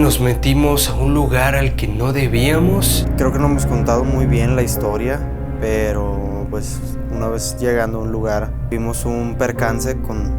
nos metimos a un lugar al que no debíamos. Creo que no hemos contado muy bien la historia, pero pues una vez llegando a un lugar vimos un percance con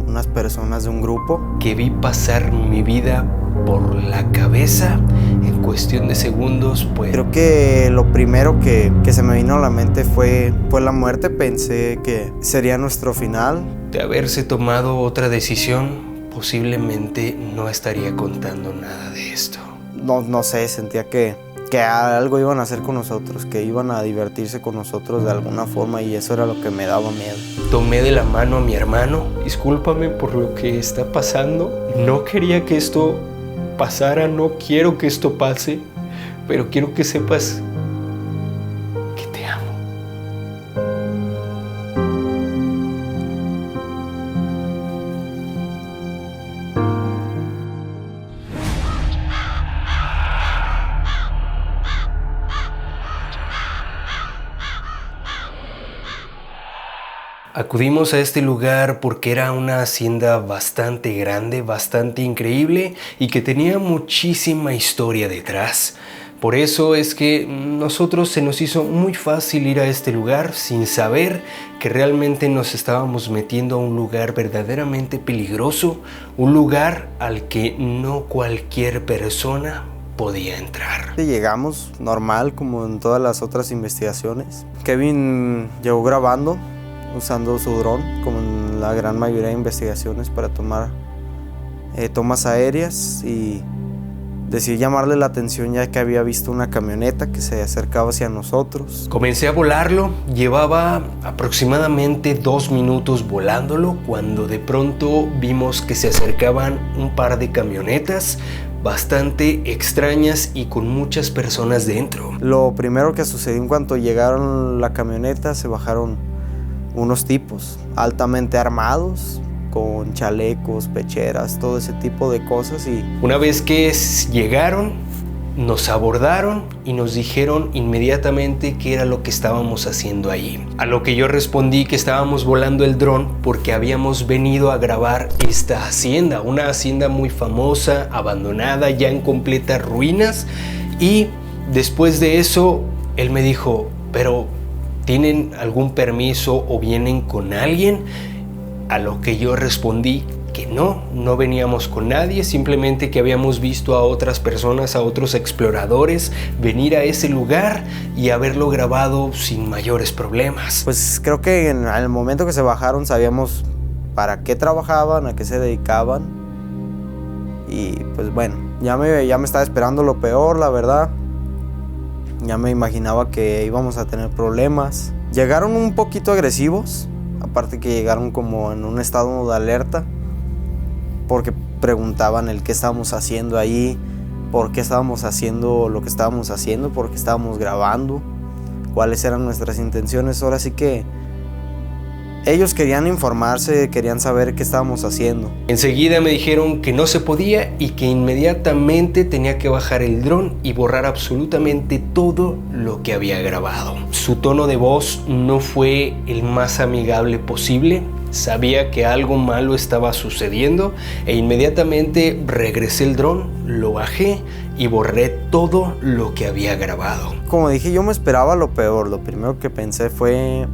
unas personas de un grupo. Que vi pasar mi vida por la cabeza en cuestión de segundos, pues. Creo que lo primero que se me vino a la mente fue la muerte. Pensé que sería nuestro final. De haberse tomado otra decisión, posiblemente no estaría contando nada de esto. No sé, sentía que algo iban a hacer con nosotros, que iban a divertirse con nosotros de alguna forma, y eso era lo que me daba miedo. Tomé de la mano a mi hermano. Discúlpame por lo que está pasando. No quería que esto pasara, no quiero que esto pase, pero quiero que sepas que te amo. Acudimos a este lugar porque era una hacienda bastante grande, bastante increíble y que tenía muchísima historia detrás. Por eso es que nosotros se nos hizo muy fácil ir a este lugar sin saber que realmente nos estábamos metiendo a un lugar verdaderamente peligroso, un lugar al que no cualquier persona podía entrar. Llegamos normal como en todas las otras investigaciones. Kevin llegó grabando usando su dron, como en la gran mayoría de investigaciones, para tomar tomas aéreas, y decidí llamarle la atención ya que había visto una camioneta que se acercaba hacia nosotros. Comencé a volarlo, llevaba aproximadamente 2 minutos volándolo cuando de pronto vimos que se acercaban un par de camionetas bastante extrañas y con muchas personas dentro. Lo primero que sucedió en cuanto llegaron la camioneta, se bajaron unos tipos altamente armados, con chalecos, pecheras, todo ese tipo de cosas. Y una vez que llegaron, nos abordaron y nos dijeron inmediatamente qué era lo que estábamos haciendo ahí. A lo que yo respondí que estábamos volando el dron porque habíamos venido a grabar esta hacienda, una hacienda muy famosa, abandonada, ya en completas ruinas. Y después de eso, él me dijo, pero ¿tienen algún permiso o vienen con alguien? A lo que yo respondí que no veníamos con nadie, simplemente que habíamos visto a otras personas, a otros exploradores venir a ese lugar y haberlo grabado sin mayores problemas. Pues creo que en el momento que se bajaron sabíamos para qué trabajaban, a qué se dedicaban, y pues bueno, ya me estaba esperando lo peor, la verdad. Ya me imaginaba que íbamos a tener problemas. Llegaron un poquito agresivos, aparte que llegaron como en un estado de alerta, porque preguntaban el qué estábamos haciendo ahí, por qué estábamos haciendo lo que estábamos haciendo, por qué estábamos grabando, cuáles eran nuestras intenciones. Ahora sí que ellos querían informarse, querían saber qué estábamos haciendo. Enseguida me dijeron que no se podía y que inmediatamente tenía que bajar el dron y borrar absolutamente todo lo que había grabado. Su tono de voz no fue el más amigable posible. Sabía que algo malo estaba sucediendo e inmediatamente regresé el dron, lo bajé y borré todo lo que había grabado. Como dije, yo me esperaba lo peor. Lo primero que pensé fue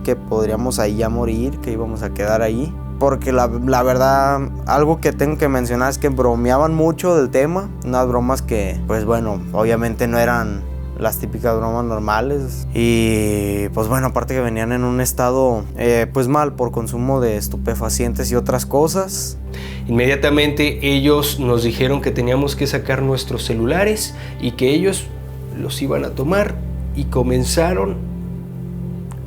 que podríamos ahí ya morir, que íbamos a quedar ahí. Porque la verdad, algo que tengo que mencionar es que bromeaban mucho del tema. Unas bromas que, pues bueno, obviamente no eran las típicas bromas normales. Y pues bueno, aparte que venían en un estado pues mal por consumo de estupefacientes y otras cosas. Inmediatamente ellos nos dijeron que teníamos que sacar nuestros celulares y que ellos los iban a tomar, y comenzaron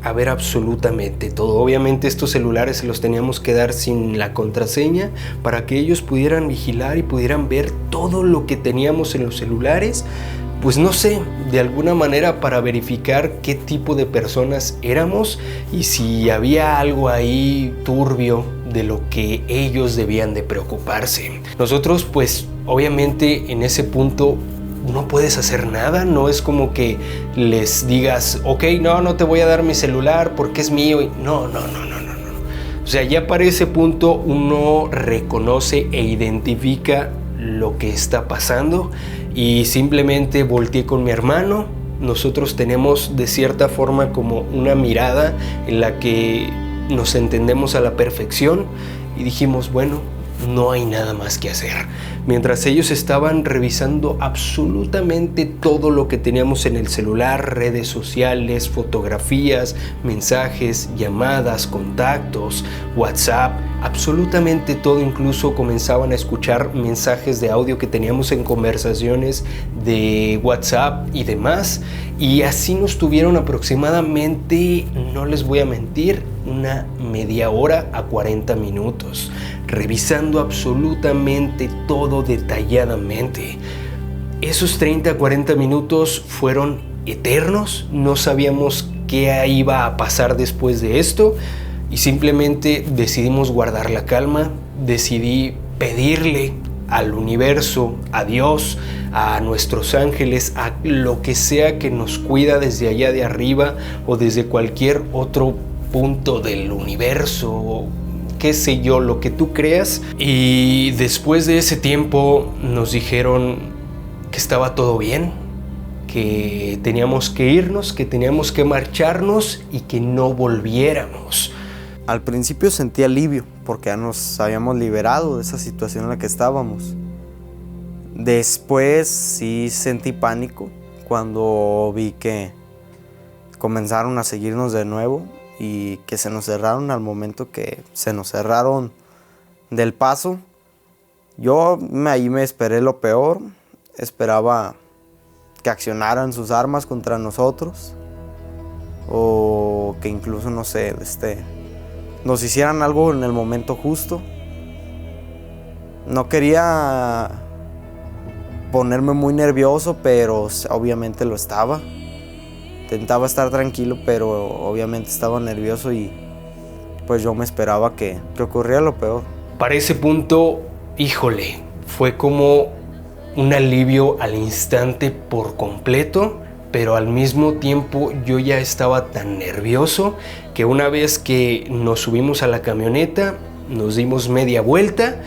a ver absolutamente todo. Obviamente estos celulares se los teníamos que dar sin la contraseña para que ellos pudieran vigilar y pudieran ver todo lo que teníamos en los celulares. Pues no sé, de alguna manera para verificar qué tipo de personas éramos y si había algo ahí turbio de lo que ellos debían de preocuparse. Nosotros pues obviamente en ese punto no puedes hacer nada, no es como que les digas, ok, no te voy a dar mi celular porque es mío. No. O sea, ya para ese punto uno reconoce e identifica lo que está pasando y simplemente volteé con mi hermano. Nosotros tenemos de cierta forma como una mirada en la que nos entendemos a la perfección y dijimos, bueno, no hay nada más que hacer. Mientras ellos estaban revisando absolutamente todo lo que teníamos en el celular, redes sociales, fotografías, mensajes, llamadas, contactos, WhatsApp, absolutamente todo, incluso comenzaban a escuchar mensajes de audio que teníamos en conversaciones de WhatsApp y demás, y así nos tuvieron aproximadamente, no les voy a mentir, una media hora a 40 minutos, revisando absolutamente todo detalladamente. Esos 30 a 40 minutos fueron eternos, no sabíamos qué iba a pasar después de esto y simplemente decidimos guardar la calma, decidí pedirle al universo, a Dios, a nuestros ángeles, a lo que sea que nos cuida desde allá de arriba o desde cualquier otro punto del universo, qué sé yo, lo que tú creas. Y después de ese tiempo nos dijeron que estaba todo bien, que teníamos que irnos, que teníamos que marcharnos y que no volviéramos. Al principio sentí alivio porque ya nos habíamos liberado de esa situación en la que estábamos. Después sí sentí pánico cuando vi que comenzaron a seguirnos de nuevo y que se nos cerraron al momento que se nos cerraron del paso. Yo ahí me esperé lo peor, esperaba que accionaran sus armas contra nosotros o que incluso, no sé, nos hicieran algo en el momento justo. No quería ponerme muy nervioso, pero obviamente lo estaba. Intentaba estar tranquilo, pero obviamente estaba nervioso y pues yo me esperaba que ocurriera lo peor. Para ese punto, híjole, fue como un alivio al instante por completo, pero al mismo tiempo yo ya estaba tan nervioso que una vez que nos subimos a la camioneta, nos dimos media vuelta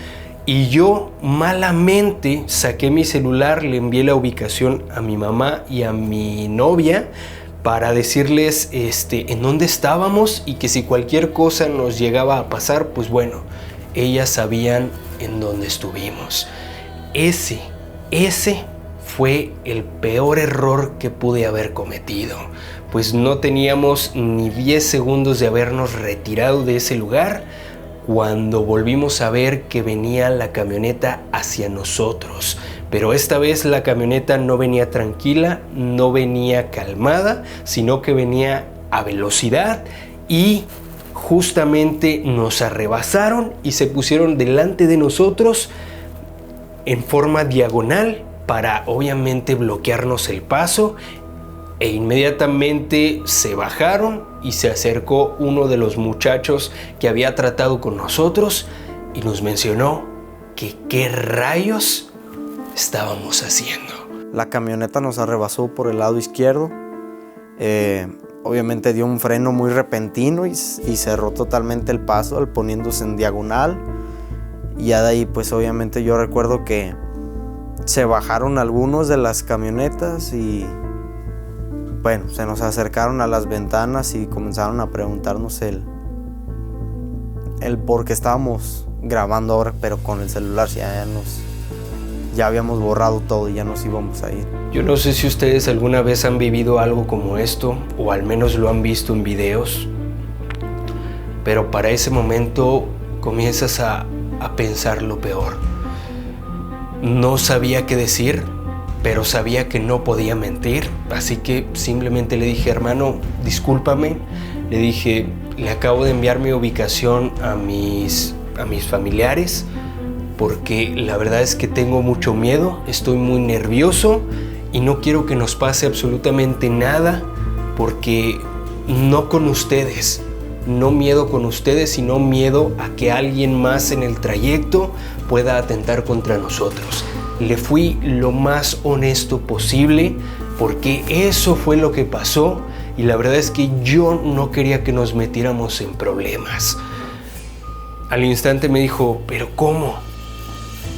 y yo malamente saqué mi celular, le envié la ubicación a mi mamá y a mi novia para decirles en dónde estábamos y que si cualquier cosa nos llegaba a pasar, pues bueno, ellas sabían en dónde estuvimos. Ese fue el peor error que pude haber cometido, pues no teníamos ni 10 segundos de habernos retirado de ese lugar cuando volvimos a ver que venía la camioneta hacia nosotros. Pero esta vez la camioneta no venía tranquila, no venía calmada, sino que venía a velocidad y justamente nos arrebasaron y se pusieron delante de nosotros en forma diagonal para obviamente bloquearnos el paso, e inmediatamente se bajaron y se acercó uno de los muchachos que había tratado con nosotros y nos mencionó que qué rayos estábamos haciendo. La camioneta nos arrebasó por el lado izquierdo, obviamente dio un freno muy repentino y cerró totalmente el paso al poniéndose en diagonal. Y ya de ahí pues obviamente yo recuerdo que se bajaron algunos de las camionetas y bueno, se nos acercaron a las ventanas y comenzaron a preguntarnos el por qué estábamos grabando ahora, pero con el celular ya habíamos borrado todo y ya nos íbamos a ir. Yo no sé si ustedes alguna vez han vivido algo como esto, o al menos lo han visto en videos, pero para ese momento comienzas a pensar lo peor. No sabía qué decir, pero sabía que no podía mentir, así que simplemente le dije, hermano, discúlpame. Le dije, le acabo de enviar mi ubicación a mis familiares, porque la verdad es que tengo mucho miedo, estoy muy nervioso y no quiero que nos pase absolutamente nada, porque no con ustedes, no miedo con ustedes, sino miedo a que alguien más en el trayecto pueda atentar contra nosotros. Le fui lo más honesto posible porque eso fue lo que pasó y la verdad es que yo no quería que nos metiéramos en problemas. Al instante me dijo, ¿pero cómo?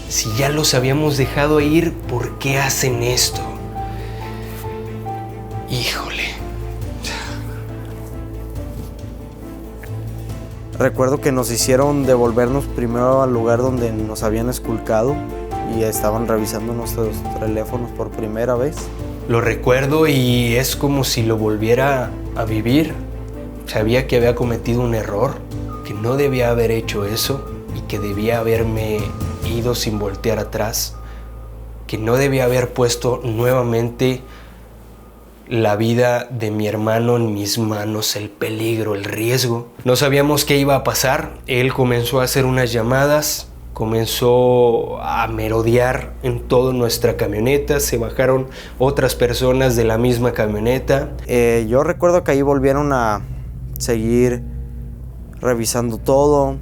Si ya los habíamos dejado ir, ¿por qué hacen esto? Híjole. Recuerdo que nos hicieron devolvernos primero al lugar donde nos habían esculcado y estaban revisando nuestros teléfonos por primera vez. Lo recuerdo y es como si lo volviera a vivir. Sabía que había cometido un error, que no debía haber hecho eso y que debía haberme ido sin voltear atrás, que no debía haber puesto nuevamente la vida de mi hermano en mis manos, el peligro, el riesgo. No sabíamos qué iba a pasar. Él comenzó a hacer unas llamadas, comenzó a merodear en toda nuestra camioneta, se bajaron otras personas de la misma camioneta. Yo recuerdo que ahí volvieron a seguir revisando todo,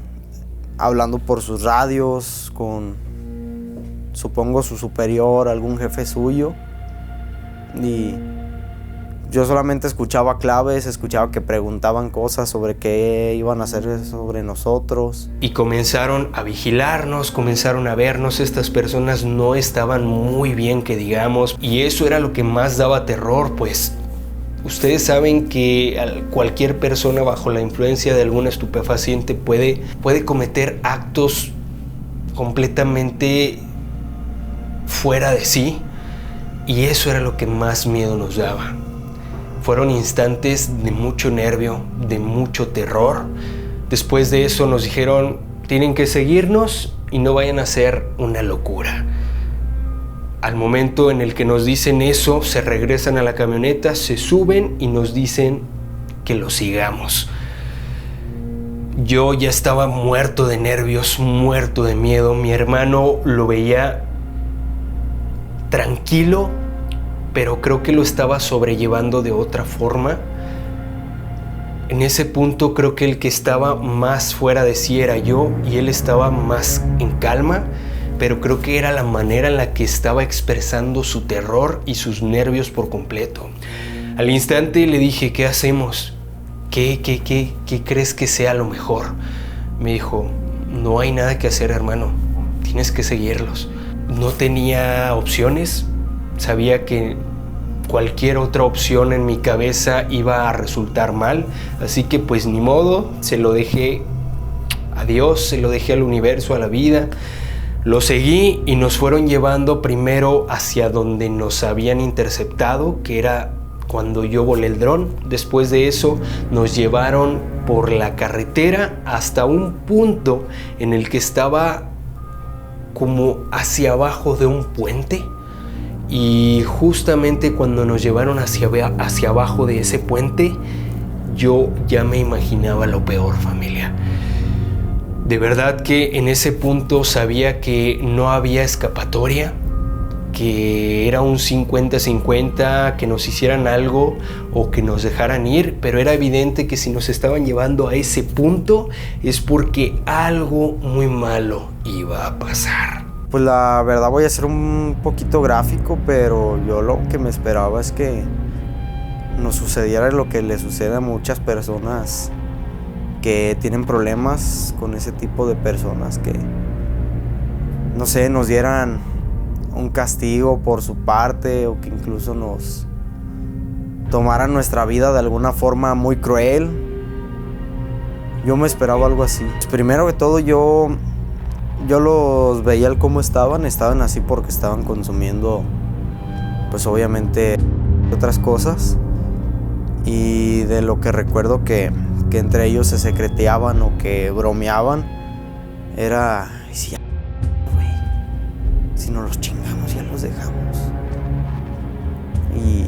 hablando por sus radios con, supongo, su superior, algún jefe suyo. Y yo solamente escuchaba claves, escuchaba que preguntaban cosas sobre qué iban a hacer sobre nosotros. Y comenzaron a vigilarnos, comenzaron a vernos. Estas personas no estaban muy bien, que digamos, y eso era lo que más daba terror, pues ustedes saben que cualquier persona bajo la influencia de algún estupefaciente puede cometer actos completamente fuera de sí, y eso era lo que más miedo nos daba. Fueron instantes de mucho nervio, de mucho terror. Después de eso nos dijeron, tienen que seguirnos y no vayan a hacer una locura. Al momento en el que nos dicen eso, se regresan a la camioneta, se suben y nos dicen que los sigamos. Yo ya estaba muerto de nervios, muerto de miedo. Mi hermano lo veía tranquilo, pero creo que lo estaba sobrellevando de otra forma. En ese punto creo que el que estaba más fuera de sí era yo y él estaba más en calma, pero creo que era la manera en la que estaba expresando su terror y sus nervios por completo. Al instante le dije, ¿qué hacemos? ¿Qué crees que sea lo mejor? Me dijo, no hay nada que hacer, hermano, tienes que seguirlos. No tenía opciones, sabía que cualquier otra opción en mi cabeza iba a resultar mal, así que pues ni modo, se lo dejé a Dios, se lo dejé al universo, a la vida. Lo seguí y nos fueron llevando primero hacia donde nos habían interceptado, que era cuando yo volé el dron. Después de eso nos llevaron por la carretera hasta un punto en el que estaba como hacia abajo de un puente. Y justamente cuando nos llevaron hacia abajo de ese puente, yo ya me imaginaba lo peor, familia. De verdad que en ese punto sabía que no había escapatoria, que era un 50-50, que nos hicieran algo o que nos dejaran ir, pero era evidente que si nos estaban llevando a ese punto es porque algo muy malo iba a pasar. Pues la verdad voy a ser un poquito gráfico, pero yo lo que me esperaba es que nos sucediera lo que le sucede a muchas personas que tienen problemas con ese tipo de personas, que no sé, nos dieran un castigo por su parte o que incluso nos tomaran nuestra vida de alguna forma muy cruel. Yo me esperaba algo así. Pues primero que todo yo los veía cómo estaban así porque estaban consumiendo pues obviamente otras cosas, y de lo que recuerdo que entre ellos se secreteaban o que bromeaban era, si no los chingamos ya los dejamos. Y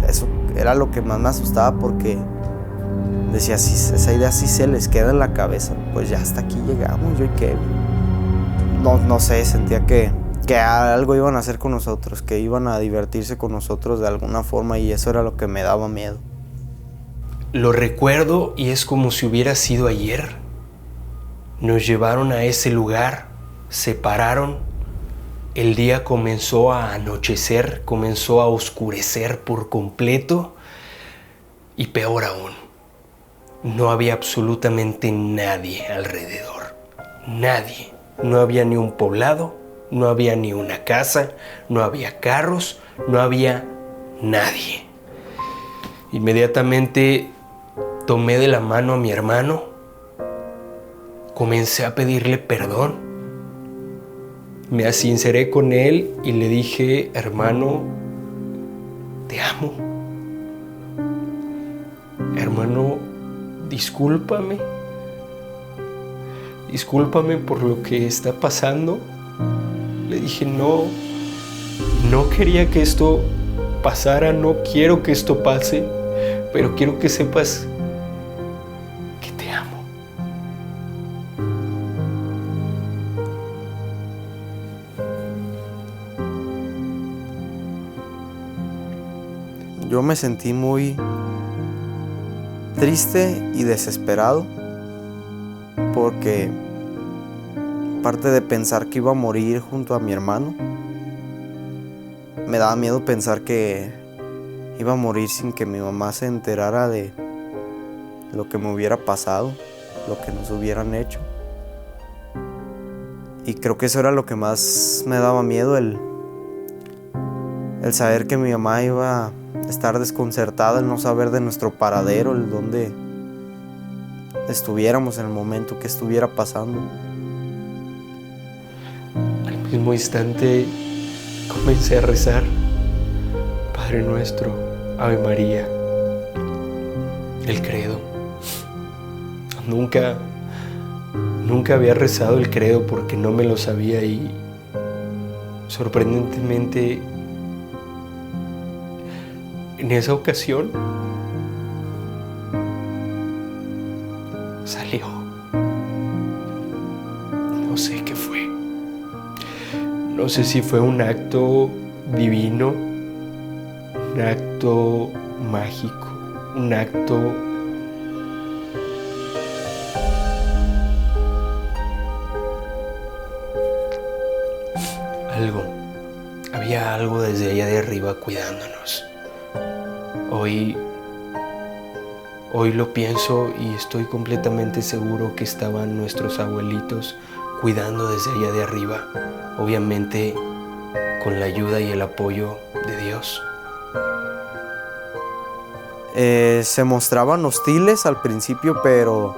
eso era lo que más me asustaba, porque decía, si esa idea sí se les queda en la cabeza, pues ya hasta aquí llegamos, yo y qué. No sé, sentía que algo iban a hacer con nosotros, que iban a divertirse con nosotros de alguna forma, y eso era lo que me daba miedo. Lo recuerdo y es como si hubiera sido ayer. Nos llevaron a ese lugar, se pararon, el día comenzó a anochecer, comenzó a oscurecer por completo, y peor aún, no había absolutamente nadie alrededor, nadie. No había ni un poblado, No había ni una casa, no había carros, no había nadie. Inmediatamente tomé de la mano a mi hermano, comencé a pedirle perdón, me sinceré con él y le dije: hermano, te amo. Hermano, discúlpame por lo que está pasando. Le dije: no quería que esto pasara, no quiero que esto pase, pero quiero que sepas que te amo. Yo me sentí muy triste y desesperado porque, aparte de pensar que iba a morir junto a mi hermano, me daba miedo pensar que iba a morir sin que mi mamá se enterara de lo que me hubiera pasado, lo que nos hubieran hecho. Y creo que eso era lo que más me daba miedo, el saber que mi mamá iba a estar desconcertada, el no saber de nuestro paradero, el dónde estuviéramos en el momento que estuviera pasando. Al mismo instante comencé a rezar: Padre Nuestro, Ave María, el credo. Nunca había rezado el credo porque no me lo sabía, y sorprendentemente en esa ocasión salió. No sé qué fue. No sé si fue un acto divino, un acto mágico, un acto había algo desde allá de arriba cuidándonos. Hoy lo pienso y estoy completamente seguro que estaban nuestros abuelitos cuidando desde allá de arriba, obviamente con la ayuda y el apoyo de Dios. Se mostraban hostiles al principio, pero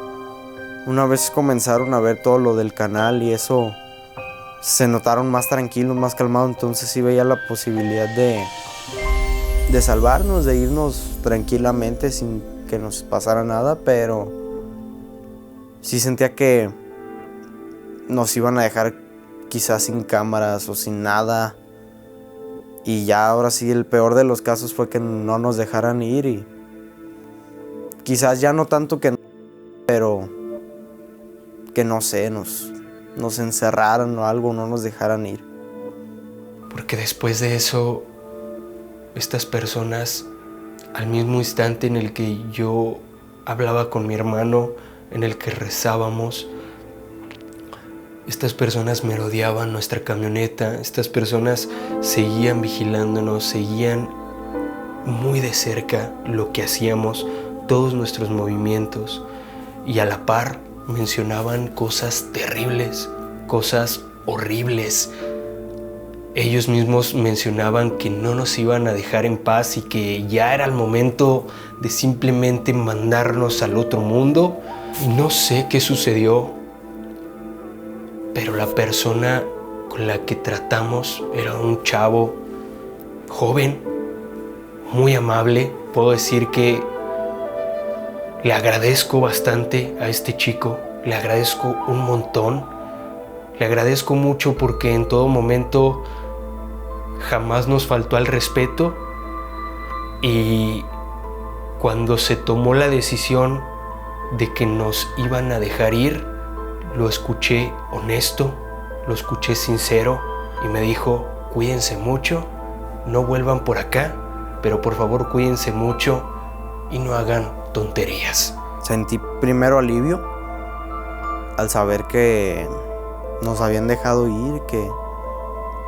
una vez comenzaron a ver todo lo del canal y eso, se notaron más tranquilos, más calmados. Entonces sí veía la posibilidad de salvarnos, de irnos tranquilamente sin que nos pasara nada, pero sí sentía que nos iban a dejar quizás sin cámaras o sin nada. Y ya ahora sí, el peor de los casos fue que no nos dejaran ir, y quizás ya no tanto que, pero que no sé, nos encerraran o algo, no nos dejaran ir. Porque después de eso, estas personas, al mismo instante en el que yo hablaba con mi hermano, en el que rezábamos, estas personas merodeaban nuestra camioneta, estas personas seguían vigilándonos, seguían muy de cerca lo que hacíamos, todos nuestros movimientos, y a la par mencionaban cosas terribles, cosas horribles. Ellos mismos mencionaban que no nos iban a dejar en paz y que ya era el momento de simplemente mandarnos al otro mundo. Y no sé qué sucedió, pero la persona con la que tratamos era un chavo joven, muy amable. Puedo decir que le agradezco bastante a este chico, le agradezco un montón, le agradezco mucho porque en todo momento jamás nos faltó al respeto, y cuando se tomó la decisión de que nos iban a dejar ir, lo escuché honesto, lo escuché sincero, y me dijo: cuídense mucho, no vuelvan por acá, pero por favor cuídense mucho y no hagan tonterías. Sentí primero alivio al saber que nos habían dejado ir, que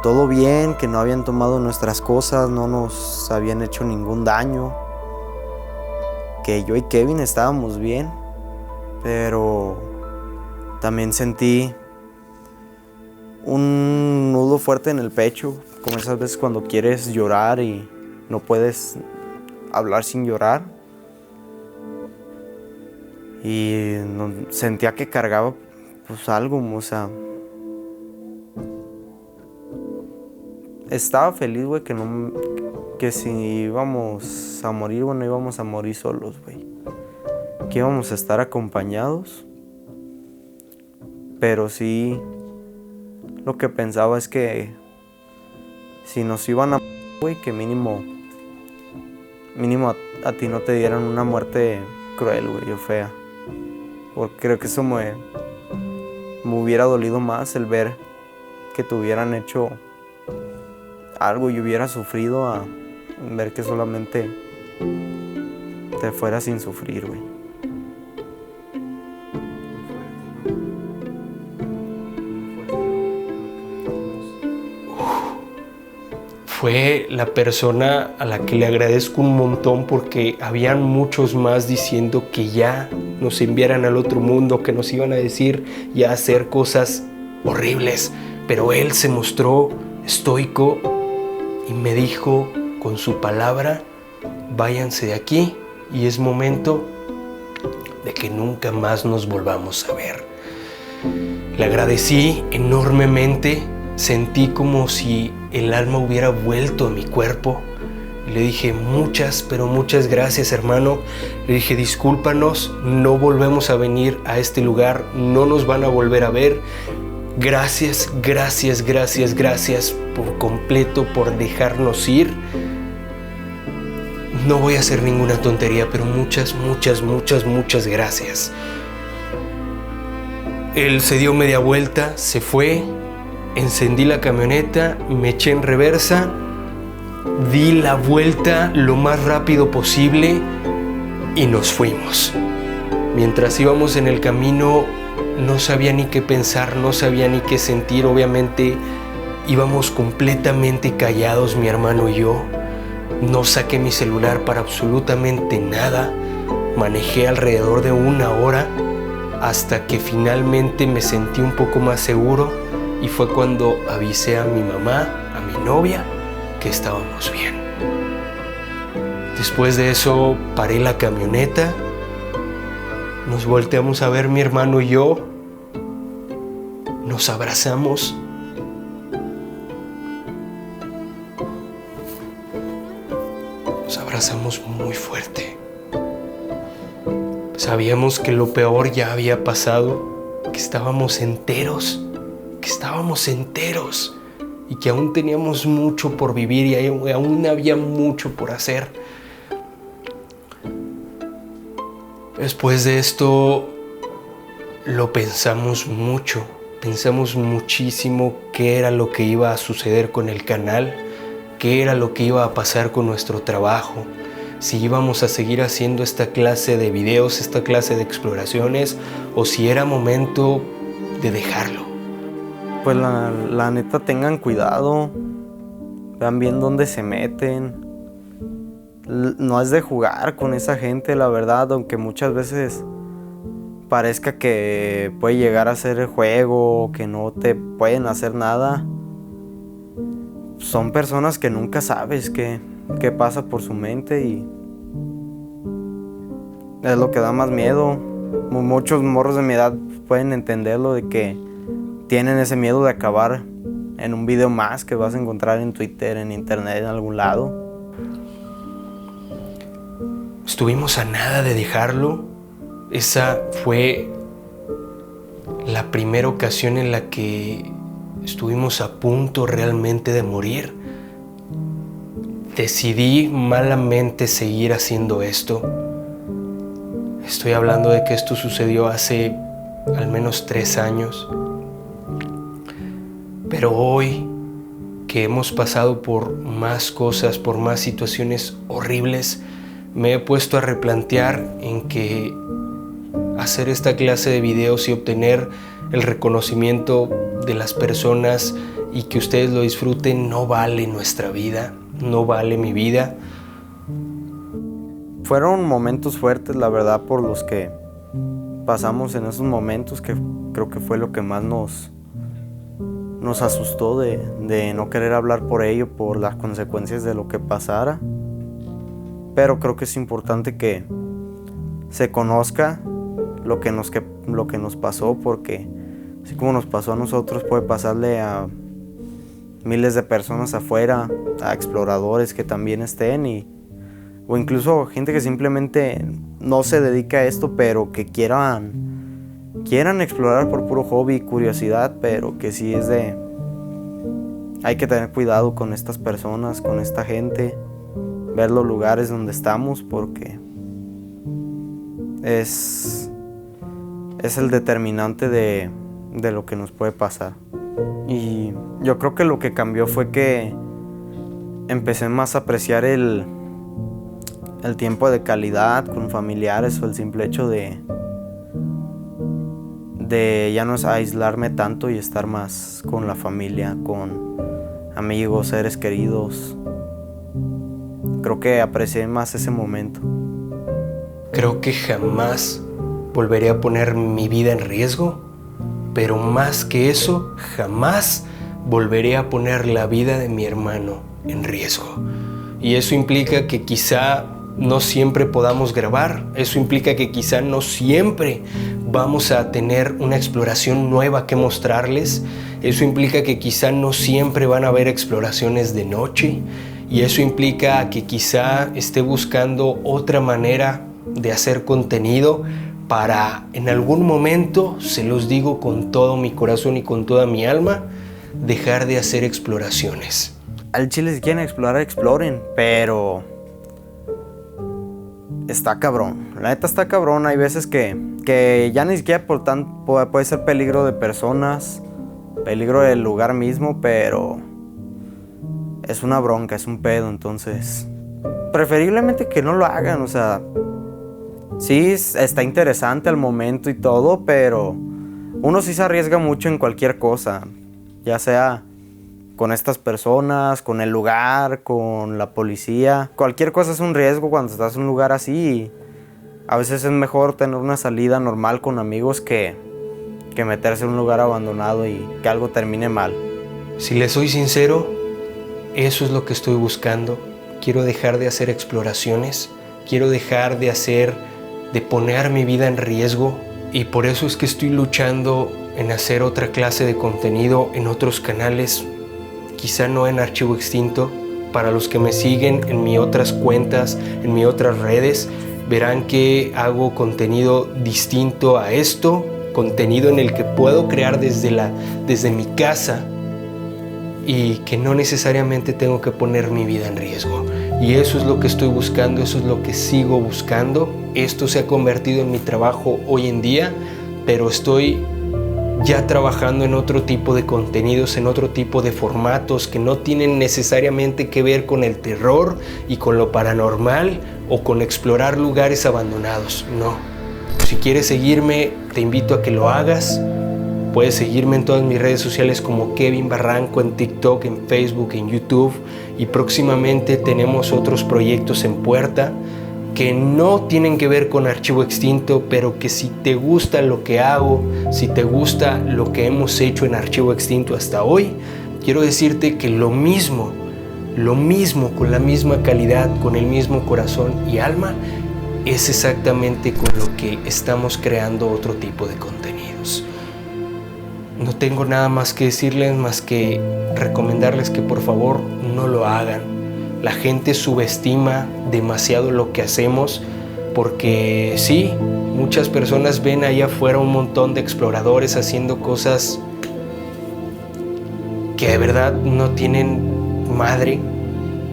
todo bien, que no habían tomado nuestras cosas, no nos habían hecho ningún daño, que yo y Kevin estábamos bien. Pero también sentí un nudo fuerte en el pecho, como esas veces cuando quieres llorar y no puedes hablar sin llorar. Y sentía que cargaba pues algo, o sea, estaba feliz, güey, que si íbamos a morir, no íbamos a morir solos, güey, que íbamos a estar acompañados. Pero sí, lo que pensaba es que si nos iban a, güey, que mínimo a ti no te dieran una muerte cruel, güey, o fea. Porque creo que eso me hubiera dolido más el ver que te hubieran hecho algo y hubiera sufrido a ver que solamente te fuera sin sufrir, güey. Fue la persona a la que le agradezco un montón, porque habían muchos más diciendo que ya nos enviaran al otro mundo, que nos iban a decir y a hacer cosas horribles. Pero él se mostró estoico y me dijo con su palabra: váyanse de aquí y es momento de que nunca más nos volvamos a ver. Le agradecí enormemente. Sentí como si el alma hubiera vuelto a mi cuerpo. Le dije muchas, pero muchas gracias, hermano. Le dije discúlpanos, no volvemos a venir a este lugar, no nos van a volver a ver. Gracias, gracias, gracias, gracias por completo por dejarnos ir. No voy a hacer ninguna tontería, pero muchas, muchas, muchas, muchas gracias. Él se dio media vuelta, se fue. Encendí la camioneta, me eché en reversa, di la vuelta lo más rápido posible y nos fuimos. Mientras íbamos en el camino, no sabía ni qué pensar, no sabía ni qué sentir. Obviamente íbamos completamente callados, mi hermano y yo. No saqué mi celular para absolutamente nada. Manejé alrededor de 1 hora hasta que finalmente me sentí un poco más seguro. Y fue cuando avisé a mi mamá, a mi novia, que estábamos bien. Después de eso paré la camioneta, nos volteamos a ver mi hermano y yo, nos abrazamos. Nos abrazamos muy fuerte. Sabíamos que lo peor ya había pasado, que estábamos enteros y que aún teníamos mucho por vivir y aún había mucho por hacer. Después de esto lo pensamos mucho, pensamos muchísimo qué era lo que iba a suceder con el canal, qué era lo que iba a pasar con nuestro trabajo, si íbamos a seguir haciendo esta clase de videos, esta clase de exploraciones, o si era momento de dejarlo. Pues la neta, tengan cuidado, vean bien dónde se meten. No es de jugar con esa gente, la verdad, aunque muchas veces parezca que puede llegar a ser el juego, que no te pueden hacer nada. Son personas que nunca sabes qué pasa por su mente y es lo que da más miedo. Muchos morros de mi edad pueden entenderlo, de que tienen ese miedo de acabar en un video más que vas a encontrar en Twitter, en internet, en algún lado. Estuvimos a nada de dejarlo. Esa fue la primera ocasión en la que estuvimos a punto realmente de morir. Decidí malamente seguir haciendo esto. Estoy hablando de que esto sucedió hace al menos 3 años. Pero hoy que hemos pasado por más cosas, por más situaciones horribles, me he puesto a replantear en que hacer esta clase de videos y obtener el reconocimiento de las personas y que ustedes lo disfruten no vale nuestra vida, no vale mi vida. Fueron momentos fuertes, la verdad, por los que pasamos en esos momentos, que creo que fue lo que más nos nos asustó de no querer hablar por ello, por las consecuencias de lo que pasara. Pero creo que es importante que se conozca lo que nos pasó, porque así como nos pasó a nosotros, puede pasarle a miles de personas afuera, a exploradores que también estén, o incluso gente que simplemente no se dedica a esto, pero que quieran explorar por puro hobby y curiosidad, pero que sí hay que tener cuidado con estas personas, con esta gente, ver los lugares donde estamos, porque es el determinante de lo que nos puede pasar. Y yo creo que lo que cambió fue que empecé más a apreciar el tiempo de calidad con familiares, o el simple hecho de ya no aislarme tanto y estar más con la familia, con amigos, seres queridos. Creo que aprecié más ese momento. Creo que jamás volveré a poner mi vida en riesgo, pero más que eso, jamás volveré a poner la vida de mi hermano en riesgo. Y eso implica que quizá no siempre podamos grabar, eso implica que quizá no siempre vamos a tener una exploración nueva que mostrarles, eso implica que quizá no siempre van a haber exploraciones de noche, y eso implica que quizá esté buscando otra manera de hacer contenido para en algún momento, se los digo con todo mi corazón y con toda mi alma, dejar de hacer exploraciones. Al chile, si quieren explorar, exploren, pero está cabrón. La neta está cabrón. Hay veces que ya ni siquiera puede ser peligro de personas, peligro del lugar mismo, pero es una bronca, es un pedo. Entonces, preferiblemente que no lo hagan. O sea, sí está interesante al momento y todo, pero uno sí se arriesga mucho en cualquier cosa, ya sea con estas personas, con el lugar, con la policía. Cualquier cosa es un riesgo cuando estás en un lugar así, y a veces es mejor tener una salida normal con amigos que meterse en un lugar abandonado y que algo termine mal. Si les soy sincero, eso es lo que estoy buscando. Quiero dejar de hacer exploraciones, quiero dejar de poner mi vida en riesgo, y por eso es que estoy luchando en hacer otra clase de contenido en otros canales, quizá no en Archivo Extinto. Para los que me siguen en mis otras cuentas, en mis otras redes, verán que hago contenido distinto a esto, contenido en el que puedo crear desde mi casa y que no necesariamente tengo que poner mi vida en riesgo. Y eso es lo que estoy buscando, eso es lo que sigo buscando. Esto se ha convertido en mi trabajo hoy en día, pero estoy ya trabajando en otro tipo de contenidos, en otro tipo de formatos que no tienen necesariamente que ver con el terror y con lo paranormal o con explorar lugares abandonados. No. Si quieres seguirme, te invito a que lo hagas. Puedes seguirme en todas mis redes sociales como Kevin Barranco, en TikTok, en Facebook, en YouTube, y próximamente tenemos otros proyectos en puerta que no tienen que ver con Archivo Extinto, pero que si te gusta lo que hago, si te gusta lo que hemos hecho en Archivo Extinto hasta hoy, quiero decirte que lo mismo, con la misma calidad, con el mismo corazón y alma, es exactamente con lo que estamos creando otro tipo de contenidos. No tengo nada más que decirles, más que recomendarles que por favor no lo hagan. La gente subestima demasiado lo que hacemos, porque sí, muchas personas ven allá afuera un montón de exploradores haciendo cosas que de verdad no tienen madre.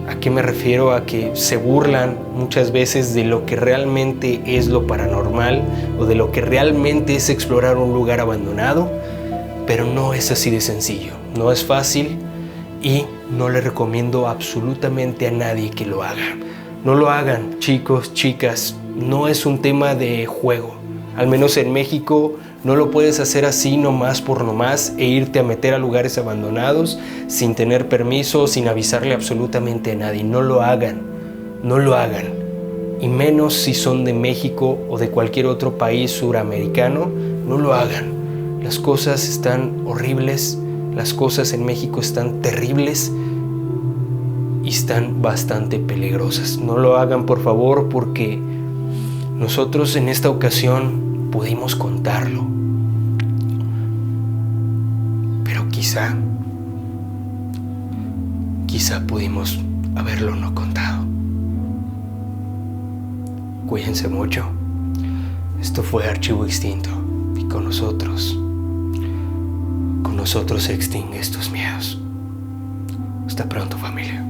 ¿A qué me refiero? A que se burlan muchas veces de lo que realmente es lo paranormal o de lo que realmente es explorar un lugar abandonado, pero no es así de sencillo, no es fácil. Y no le recomiendo absolutamente a nadie que lo haga. No lo hagan, chicos, chicas. No es un tema de juego. Al menos en México no lo puedes hacer así nomás por nomás e irte a meter a lugares abandonados sin tener permiso, sin avisarle absolutamente a nadie. No lo hagan. No lo hagan. Y menos si son de México o de cualquier otro país suramericano. No lo hagan. Las cosas están horribles. Las cosas en México están terribles y están bastante peligrosas. No lo hagan, por favor, porque nosotros en esta ocasión pudimos contarlo. Pero quizá pudimos haberlo no contado. Cuídense mucho. Esto fue Archivo Extinto y con nosotros se extinguen estos miedos. Hasta pronto, familia.